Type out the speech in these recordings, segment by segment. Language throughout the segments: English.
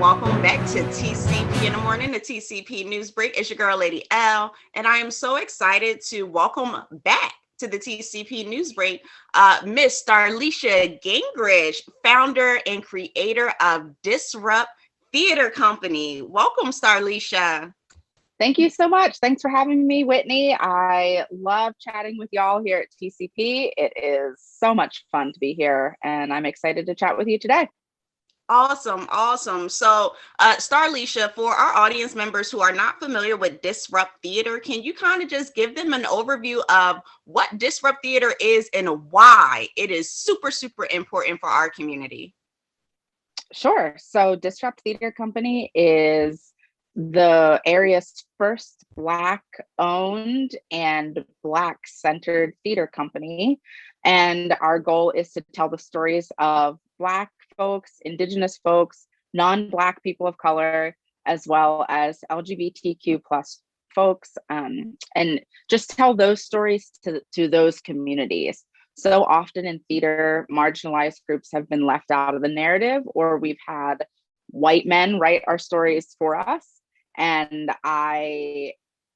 welcome back to TCP in the morning, the TCP Newsbreak. It's your girl, Lady L, and I am so excited to welcome back to the TCP Newsbreak, Miss Starliesha Gingrich, founder and creator of Disrupt Theater Company. Welcome, Starliesha. Thank you so much. Thanks for having me, Whitney. I love chatting with y'all here at TCP. It is so much fun to be here, and I'm excited to chat with you today. Awesome. So, Starliesha, for our audience members who are not familiar with Disrupt Theater, can you kind of just give them an overview of what Disrupt Theater is and why it is super important for our community? Sure. So, Disrupt Theater Company is the area's first Black owned and Black centered theater company. And our goal is to tell the stories of Black folks, Indigenous folks, non-Black people of color, as well as LGBTQ plus folks, and just tell those stories to those communities. So often in theater, marginalized groups have been left out of the narrative, or we've had white men write our stories for us. And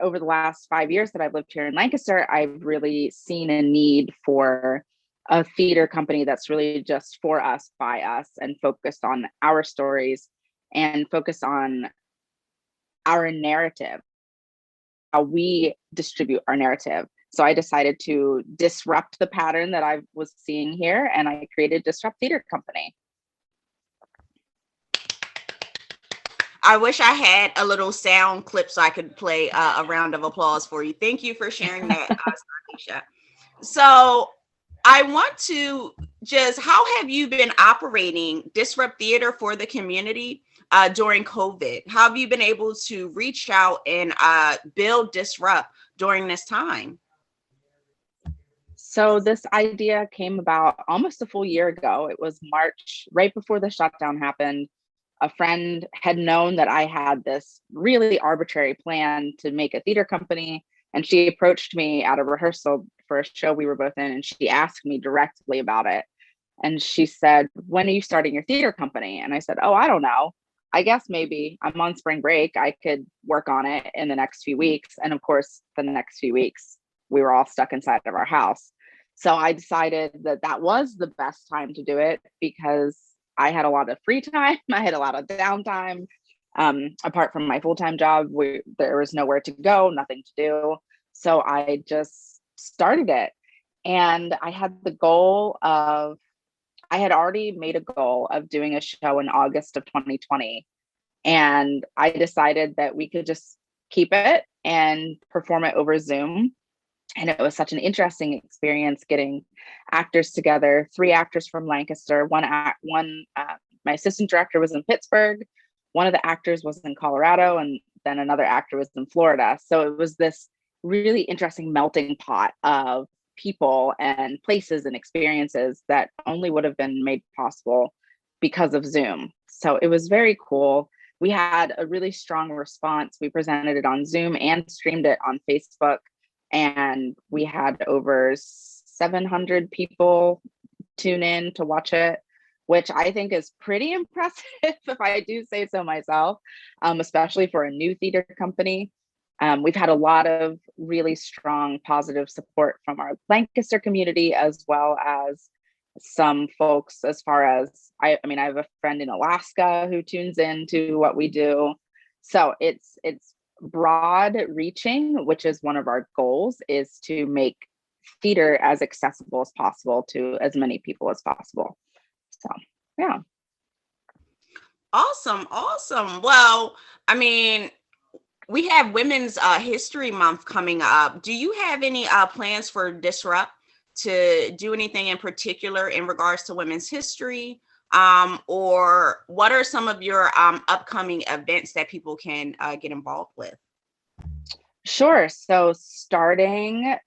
over the last 5 years that I've lived here in Lancaster, I've really seen a need for a theater company that's really just for us, by us, and focused on our stories and focused on our narrative, how we distribute our narrative. So I decided to disrupt the pattern that I was seeing here, and I created Disrupt Theater Company. I wish I had a little sound clip so I could play a round of applause for you. Thank you for sharing that, Starliesha. So I want to how have you been operating Disrupt Theater for the community during COVID? How have you been able to reach out and build Disrupt during this time? So this idea came about almost a full year ago. It was March, right before the shutdown happened. A friend had known that I had this really arbitrary plan to make a theater company, and she approached me at a rehearsal for a show we were both in, and she asked me directly about it. And she said, "When are you starting your theater company?" And I said, "Oh, I don't know. I guess maybe I'm on spring break. I could work on it in the next few weeks." And of course, the next few weeks, we were all stuck inside of our house. So I decided that that was the best time to do it because I had a lot of free time. I had a lot of downtime. Apart from my full-time job, there was nowhere to go, nothing to do. So I just started it. And I had already made a goal of doing a show in August of 2020. And I decided that we could just keep it and perform it over Zoom. And it was such an interesting experience getting actors together, 3 actors from Lancaster, my assistant director was in Pittsburgh, one of the actors was in Colorado, and then another actor was in Florida. So it was this really interesting melting pot of people and places and experiences that only would have been made possible because of Zoom. So it was very cool. We had a really strong response. We presented it on Zoom and streamed it on Facebook. And we had over 700 people tune in to watch it, which I think is pretty impressive, if I do say so myself, especially for a new theater company. We've had a lot of really strong positive support from our Lancaster community, as well as some folks as far as, I have a friend in Alaska who tunes in to what we do. So it's broad reaching, which is one of our goals, is to make theater as accessible as possible to as many people as possible. So yeah. Awesome. Well, we have Women's History Month coming up. Do you have any plans for Disrupt to do anything in particular in regards to women's history? Or what are some of your upcoming events that people can get involved with? Sure. So starting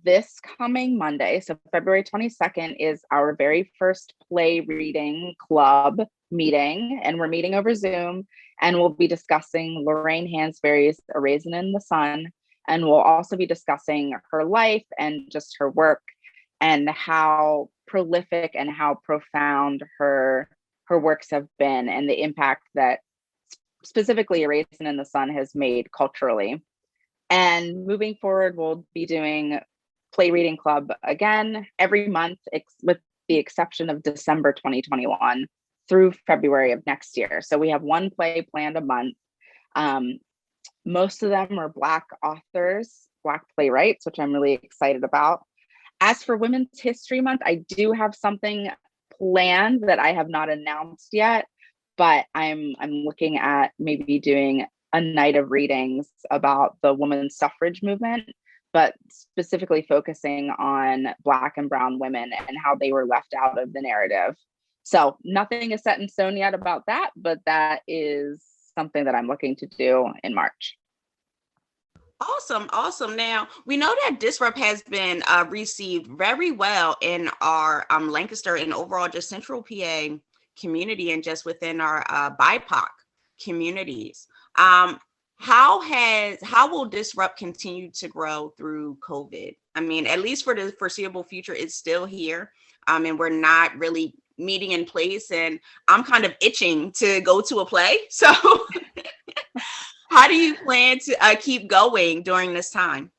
this coming Monday, so February 22nd, is our very first play reading club meeting, and we're meeting over Zoom, and we'll be discussing Lorraine Hansberry's A Raisin in the Sun, and we'll also be discussing her life and just her work and how prolific and how profound her her works have been and the impact that specifically Raisin in the Sun has made culturally. And moving forward, we'll be doing Play Reading Club again every month, with the exception of December 2021 through February of next year. So we have one play planned a month. Most of them are Black authors, Black playwrights, which I'm really excited about. As for Women's History Month, I do have something planned that I have not announced yet, but I'm looking at maybe doing a night of readings about the women's suffrage movement, but specifically focusing on Black and Brown women and how they were left out of the narrative. So nothing is set in stone yet about that, but that is something that I'm looking to do in March. Awesome, awesome. Now we know that Disrupt has been received very well in our Lancaster and overall just Central PA community and just within our BIPOC communities. How will Disrupt continue to grow through COVID? I mean, at least for the foreseeable future, it's still here, and we're not really meeting in place. And I'm kind of itching to go to a play. So, how do you plan to keep going during this time?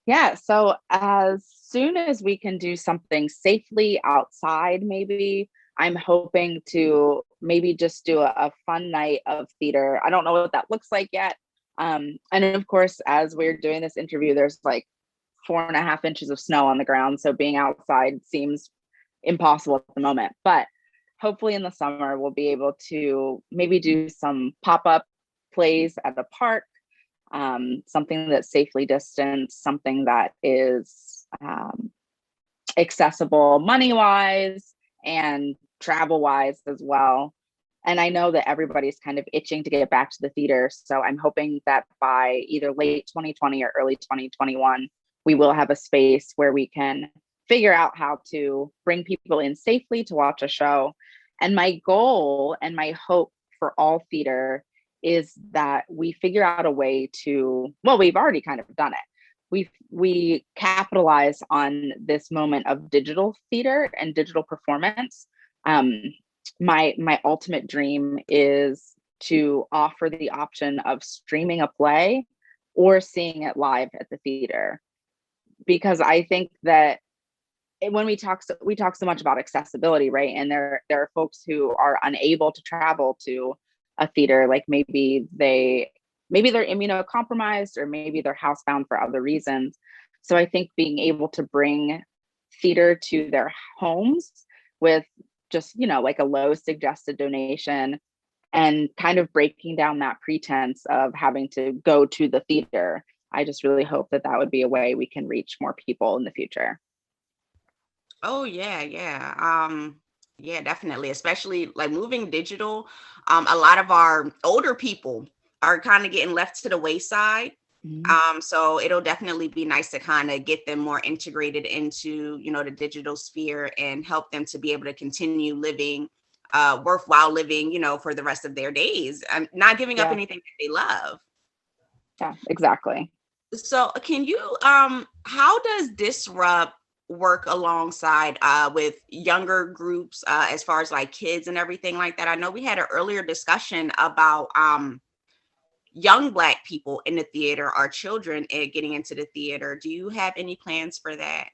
Yeah, so as soon as we can do something safely outside, maybe I'm hoping to maybe just do a fun night of theater. I don't know what that looks like yet. And of course, as we're doing this interview, there's like 4.5 inches of snow on the ground. So being outside seems impossible at the moment. But hopefully in the summer, we'll be able to maybe do some pop-up plays at a park, something that's safely distanced, something that is accessible money-wise and travel-wise as well. And I know that everybody's kind of itching to get back to the theater. So I'm hoping that by either late 2020 or early 2021, we will have a space where we can figure out how to bring people in safely to watch a show. And my goal and my hope for all theater is that we figure out a way to, well, we've already kind of done it. We capitalize on this moment of digital theater and digital performance. My ultimate dream is to offer the option of streaming a play or seeing it live at the theater, because I think that when we talk so much about accessibility, right? And there are folks who are unable to travel to a theater, like maybe they're immunocompromised or maybe they're housebound for other reasons. So I think being able to bring theater to their homes with just, like a low suggested donation and kind of breaking down that pretense of having to go to the theater. I just really hope that would be a way we can reach more people in the future. Oh yeah, yeah. Yeah, definitely. Especially like moving digital. A lot of our older people are kind of getting left to the wayside. So it'll definitely be nice to kind of get them more integrated into, the digital sphere and help them to be able to continue living worthwhile living, for the rest of their days. Not giving up anything that they love. Yeah, exactly. So can you, how does Disrupt work alongside with younger groups as far as like kids and everything like that? I know we had an earlier discussion about young Black people in the theater, our children getting into the theater. Do you have any plans for that?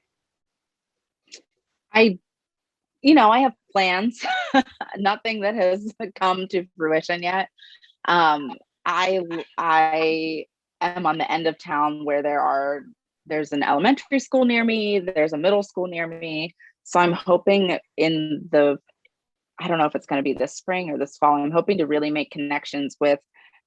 I have plans. Nothing that has come to fruition yet. I am on the end of town where there's an elementary school near me, there's a middle school near me. So I'm hoping I don't know if it's going to be this spring or this fall, I'm hoping to really make connections with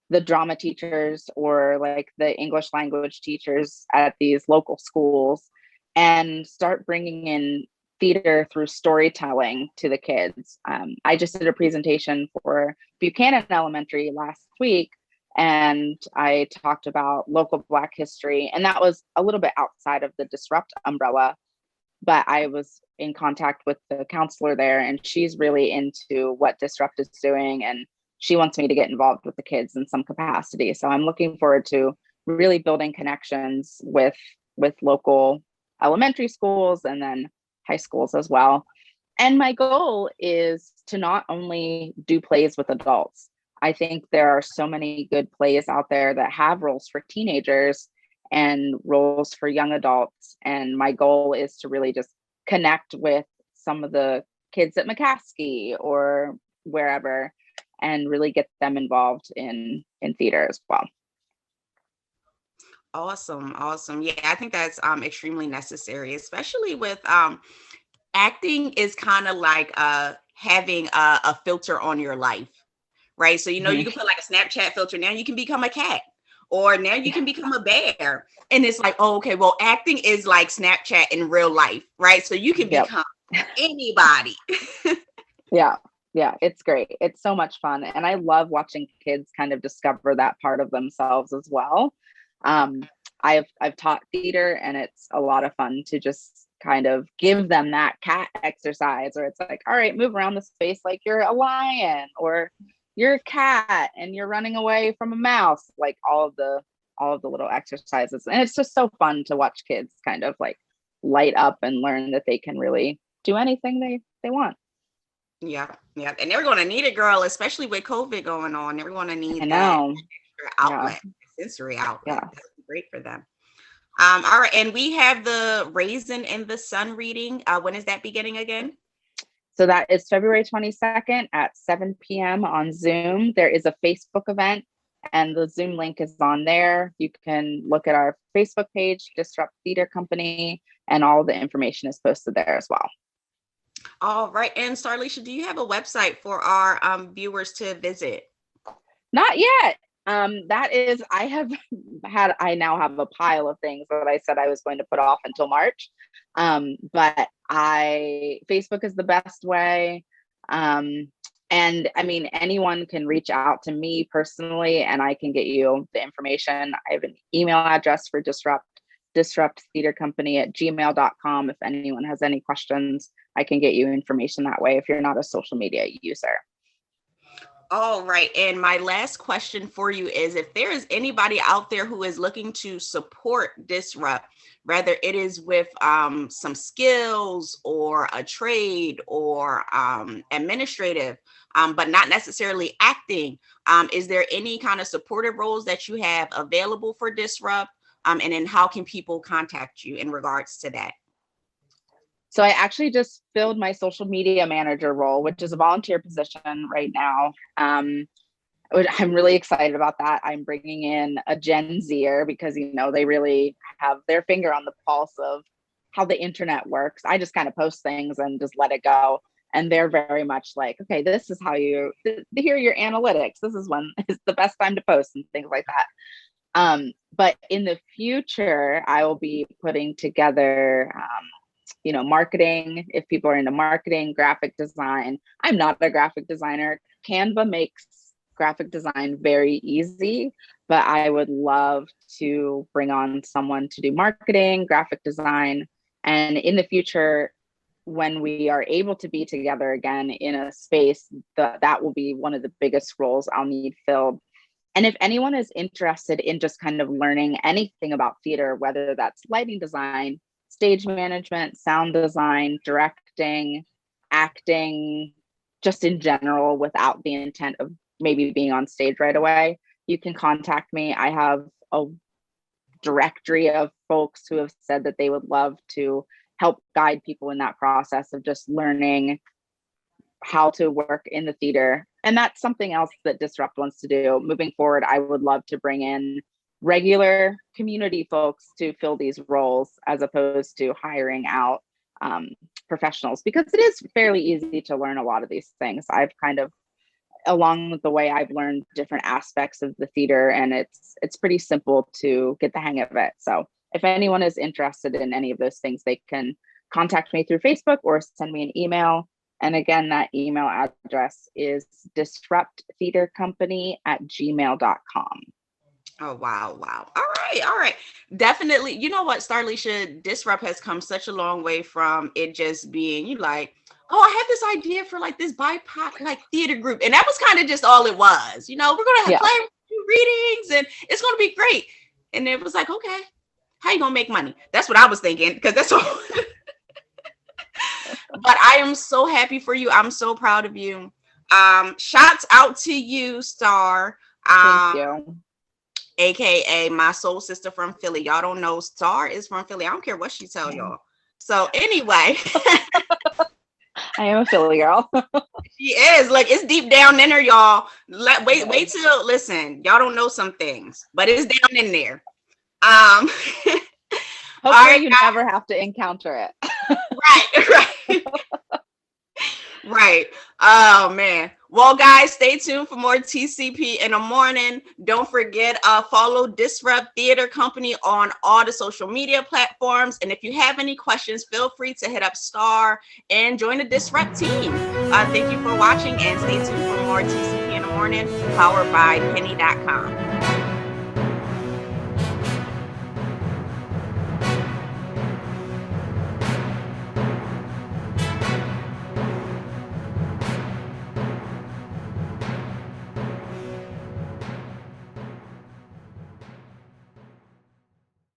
the drama teachers or like the English language teachers at these local schools and start bringing in theater through storytelling to the kids. I just did a presentation for Buchanan Elementary last week, and I talked about local Black history, and that was a little bit outside of the Disrupt umbrella, but I was in contact with the counselor there, and she's really into what Disrupt is doing, and she wants me to get involved with the kids in some capacity. So I'm looking forward to really building connections with local elementary schools and then high schools as well. And my goal is to not only do plays with adults. I think there are so many good plays out there that have roles for teenagers and roles for young adults. And my goal is to really just connect with some of the kids at McCaskey or wherever and really get them involved in theater as well. Awesome, awesome. Yeah, I think that's extremely necessary, especially with acting is kind of like having a filter on your life, right? So you can put like a Snapchat filter. Now you can become a cat, or now you can become a bear, and it's like, oh, okay, well, acting is like Snapchat in real life, right? So you can Yep. become anybody. Yeah, it's great. It's so much fun, and I love watching kids kind of discover that part of themselves as well. um I've taught theater, and it's a lot of fun to just kind of give them that cat exercise, or it's like, all right, move around the space like you're a lion, or you're a cat and you're running away from a mouse, like all of the little exercises. And it's just so fun to watch kids kind of like light up and learn that they can really do anything they want. Yeah, yeah, and they're going to need it, girl, especially with COVID going on. They're going to I need that know. extra Yeah. outlet, sensory outlet. Yeah. That's great for them. All right, and we have the Raisin in the Sun reading. When is that beginning again? So that is February 22nd at 7 p.m. on Zoom. There is a Facebook event, and the Zoom link is on there. You can look at our Facebook page, Disrupt Theater Company, and all the information is posted there as well. All right, and Starliesha, do you have a website for our viewers to visit? Not yet. That is, I now have a pile of things that I said I was going to put off until March. But Facebook is the best way. And I mean, anyone can reach out to me personally and I can get you the information. I have an email address for Disrupt Theater Company at gmail.com. If anyone has any questions, I can get you information that way if you're not a social media user. All right. And my last question for you is if there is anybody out there who is looking to support Disrupt, whether it is with some skills or a trade or administrative, but not necessarily acting, is there any kind of supportive roles that you have available for Disrupt? And then how can people contact you in regards to that? So I actually just filled my social media manager role, which is a volunteer position right now. I'm really excited about that. I'm bringing in a Gen Zer because, they really have their finger on the pulse of how the internet works. I just kind of post things and just let it go. And they're very much like, okay, this is how here are your analytics. This is when is the best time to post and things like that. But in the future, I will be putting together marketing, if people are into marketing, graphic design. I'm not a graphic designer. Canva makes graphic design very easy, but I would love to bring on someone to do marketing, graphic design. And in the future, when we are able to be together again in a space, that will be one of the biggest roles I'll need filled. And if anyone is interested in just kind of learning anything about theater, whether that's lighting design, stage management, sound design, directing, acting, just in general, without the intent of maybe being on stage right away, you can contact me. I have a directory of folks who have said that they would love to help guide people in that process of just learning how to work in the theater. And that's something else that Disrupt wants to do. Moving forward, I would love to bring in regular community folks to fill these roles as opposed to hiring out professionals, because it is fairly easy to learn a lot of these things. I've kind of, along the way, I've learned different aspects of the theater, and it's pretty simple to get the hang of it. So if anyone is interested in any of those things, they can contact me through Facebook or send me an email. And again, that email address is disrupttheatercompany@gmail.com. Oh, wow. Wow. All right. All right. Definitely. You know what, Starliesha, Disrupt has come such a long way from it just being you like, oh, I had this idea for like this BIPOC like theater group. And that was kind of just all it was. We're going to Yeah. play readings and it's going to be great. And it was like, okay, how you going to make money? That's what I was thinking because that's all. But I am so happy for you. I'm so proud of you. Shouts out to you, Star. Thank Um, you. aka my soul sister from Philly. Y'all don't know Star is from Philly. I don't care what she tell y'all. So anyway, I am a Philly girl. she is like it's deep down in her, y'all. Wait till listen. Y'all don't know some things, but it's down in there. Um, all Hopefully right, you never have to encounter it. right. Right. Oh man. Well, guys, stay tuned for more TCP in the morning. Don't forget, follow Disrupt Theater Company on all the social media platforms. And if you have any questions, feel free to hit up Star and join the Disrupt team. Thank you for watching and stay tuned for more TCP in the morning, powered by Penny.com.